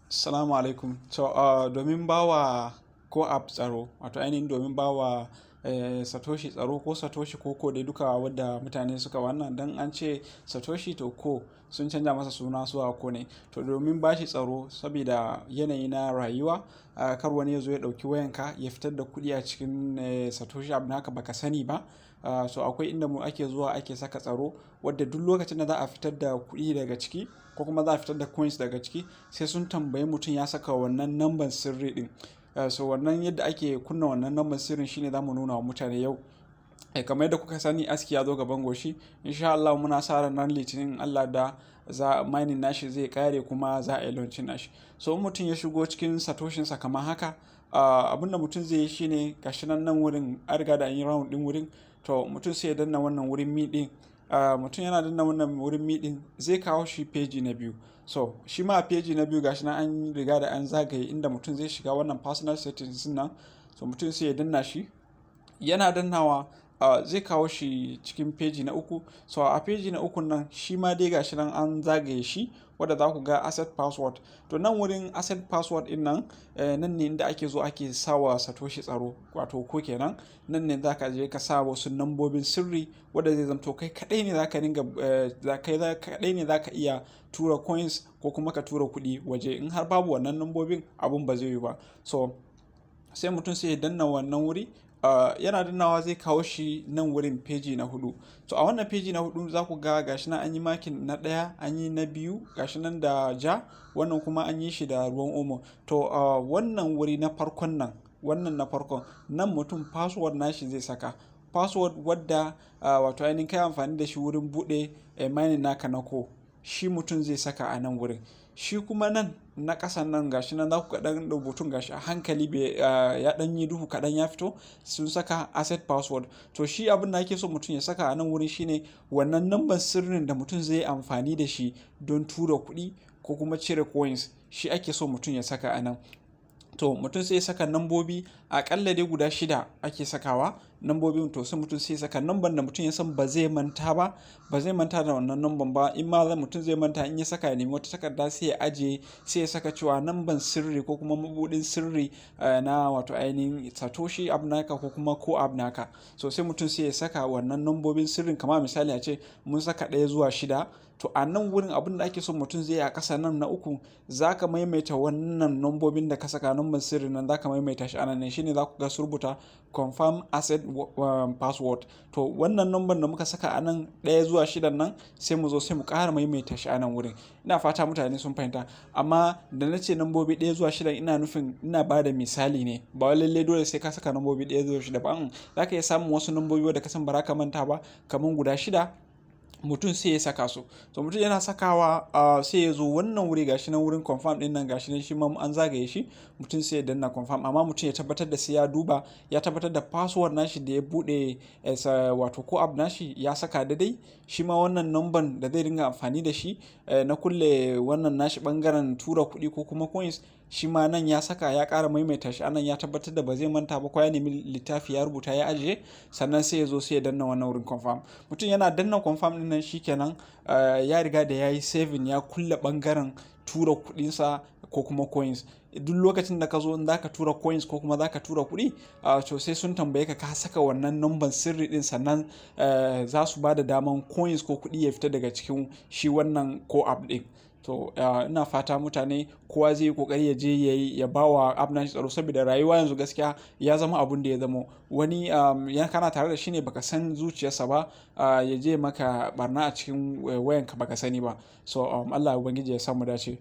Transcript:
Assalamu alaikum. Domin bawa ko app tsaro, wato ainihin domin bawa Satoshi tsaro ko Satoshi ko dai duka wadda mutane suka wannan dan an ce Satoshi to ko sun canja masa suna zuwa ko ne. To domin bashi tsaro saboda yanayi na rayuwa, kar wani ya zo ya ɗauki wayanka ya fitar da kuɗi a cikin Satoshi abu naka baka sani ba. So akwai inda mu ake zuwa ake saka tsaro wadda duk lokacin da za a fitar da kuɗi daga ciki ko kuma za a fitar da coins daga ciki sai sun tambayi mutum ya saka wannan namban sirri din. So wannan yadda ake kunna wannan namban sirrin shine zamu nuna wa mutane yau. Kamar yadda kuka sani aski ya zo gaban goshi, insha Allah muna sa ran nan litinin Allah da za mining nashi zai kare kuma za a yi launching nashi. So in mutum ya shigo cikin satoshinsa kamar haka, abinda mutum zai yi shine gashi nan wurin an riga da an yi round din wurin, to mutum sai ya danna wannan wurin mi din. Mutum yana danna wannan wurin mi din zai kawo shi peji na biyu. So shi ma a peji na biyu gashi nan an riga da an zagaye inda mutum zai shiga wannan personal settings nan. So mutum sai ya danna shi, yana dannawa zai kawo shi cikin peji na uku. So a peji na uku nan shi ma dai gashi nan an zagaye shi wadda za ku ga asset password. To nan wurin asset password din nan, nan ne inda ake zo ake sawa Satoshi tsaro, wato ko kenan nan ne za ka je ka sa wasu nambobin sirri wadda zai zamto kai kadai ne za ka dinga kai kadai ne za ka iya tura coins ko kuma ka tura kuɗi waje. In har babu wannan nambobin abun ba zai yi ba. So sai mutum sai ya danna wannan wuri, yana dannawa zai kawo shi nan wurin peji na hudu. To a wannan peji na hudu za ku ga gashi nan an yi makin na ɗaya, an yi na biyu gashi nan da ja, wannan kuma an yi shi da ruwan omo. To wannan wuri na farkon nan, wannan na farkon nan mutum password nashi zai saka. Password wadda wato ainihin kai amfani da shi wurin buɗe mining naka na ko, shi mutum zai saka a nan wurin. Shi kuma nan na ƙasan nan gashi nan za ku ga ɗan rubutun gashi a hankali ya ɗan yi duhu kaɗan ya fito, sun saka asset password. To shi abin da ake so mutum ya saka a nan wurin shine wannan namban sirrin da mutum zai yi amfani da shi don tura kuɗi ko kuma cire coins, shi ake so mutum ya saka a nan. To mutum sai ya saka nambobi aƙalla dai guda 6 ake sakawa nambobin. To sai mutum sai ya saka namban da mutum ya san ba zai manta ba, ba zai manta da wannan namban ba. In ma mutum zai manta, in ya saka ya nemi wata takarda sai ya ajiye, sai ya saka cewa namban sirri ko kuma mabudin sirri na wato ainihin Satoshi abu naka ko kuma ko abu naka. So sai mutum sai ya saka wannan nambobin sirrin, kamar misali a ce mun saka 1 zuwa 6. To a nan wurin abin da ake so mutum zai yi a ƙasa nan na uku, za ka maimaita wannan nambobin da ka saka namban sirri nan, za ka maimaita shi a nan ne, shine za ku ga su rubuta confirm asset password. To wannan namban da muka saka a nan 1 zuwa 6 nan sai mu zo sai mu ƙara maimaita shi a nan wurin. Ina fata mutane sun fahimta. Amma da na ce nambobi 1 zuwa 6 ina nufin ina ba da misali ne, ba lallai dole sai ka saka nambobi 1 zuwa 6 ba. Za ka iya samun wasu nambobi wadda ka san ba za ka manta ba kamar guda 6, mutum sai ya saka su. To mutum yana sakawa sai ya zo wannan wuri gashi nan wurin confirm din nan gashi nan shi ma an zagaye shi, mutum sai ya danna confirm. Amma mutum ya tabbatar da sai ya duba, ya tabbatar da password nashi da ya bude wato ko app nashi ya saka daidai. Shi ma wannan namban da zai dinga amfani da shi na kulle wannan nashi bangaren tura kuɗi ko kuma coins, shi ma nan ya saka, ya ƙara maimaita shi anan, ya tabbatar da ba zai manta ba ko ya nemi littafi ya rubuta ya ajiye, sannan sai ya zo sai ya danna wannan wurin confirm. Mutum yana danna confirm din nan shikenan ya riga da ya yi saving, ya kulle bangaren tura kuɗinsa ko kuma coins. Duk lokacin da ka zo in za ka tura coins ko kuma za ka tura kuɗi, to sai sun tambaye ka saka wannan namban sirri din, sannan za su ba da daman coins ko kuɗi ya fita daga cikin shi wannan ko app din. To ina fata mutane kowa zai yi kokari ya je ya bawa app nashi tsaro, saboda rayuwa yanzu gaskiya ya zama abun da ya zama. Wani kana tare da shi ne baka san zuciyarsa ba, ya je maka barna a cikin wayanka baka sani ba. So Allah ubangiji ya samu dace.